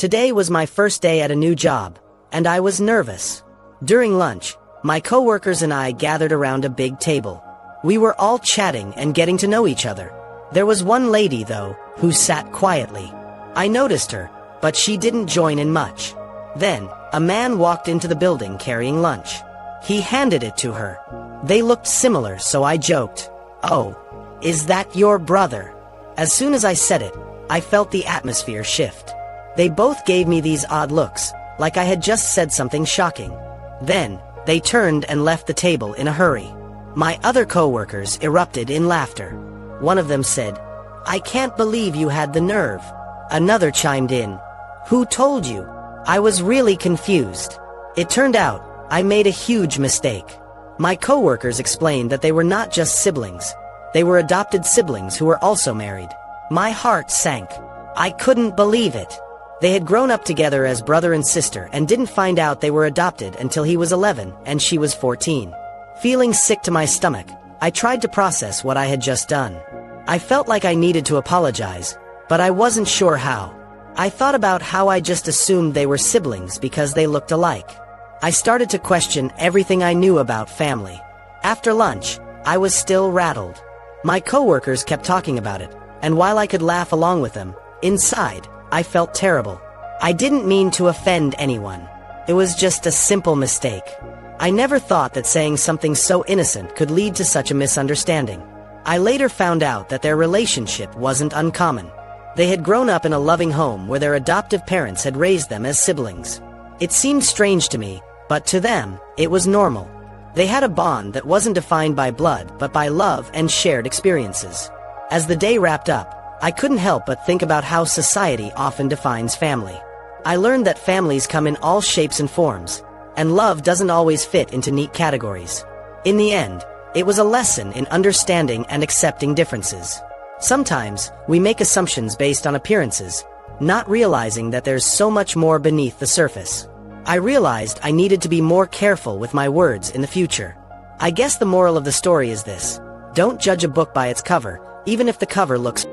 Today was my first day at a new job, and I was nervous. During lunch, my coworkers and I gathered around a big table. We were all chatting and getting to know each other. There was one lady, though, who sat quietly. I noticed her, but she didn't join in much. Then, a man walked into the building carrying lunch. He handed it to her. They looked similar, so I joked, "Oh, is that your brother?" As soon as I said it, I felt the atmosphere shift. They both gave me these odd looks, like I had just said something shocking. Then, they turned and left the table in a hurry. My other coworkers erupted in laughter. One of them said, "I can't believe you had the nerve." Another chimed in, "Who told you?" I was really confused. It turned out, I made a huge mistake. My coworkers explained that they were not just siblings. They were adopted siblings who were also married. My heart sank. I couldn't believe it. They had grown up together as brother and sister and didn't find out they were adopted until he was 11 and she was 14. Feeling sick to my stomach, I tried to process what I had just done. I felt like I needed to apologize, but I wasn't sure how. I thought about how I just assumed they were siblings because they looked alike. I started to question everything I knew about family. After lunch, I was still rattled. My coworkers kept talking about it, and while I could laugh along with them, inside, I felt terrible. I didn't mean to offend anyone. It was just a simple mistake. I never thought that saying something so innocent could lead to such a misunderstanding. I later found out that their relationship wasn't uncommon. They had grown up in a loving home where their adoptive parents had raised them as siblings. It seemed strange to me, but to them, it was normal. They had a bond that wasn't defined by blood but by love and shared experiences. As the day wrapped up, I couldn't help but think about how society often defines family. I learned that families come in all shapes and forms, and love doesn't always fit into neat categories. In the end, it was a lesson in understanding and accepting differences. Sometimes, we make assumptions based on appearances, not realizing that there's so much more beneath the surface. I realized I needed to be more careful with my words in the future. I guess the moral of the story is this: don't judge a book by its cover, even if the cover looks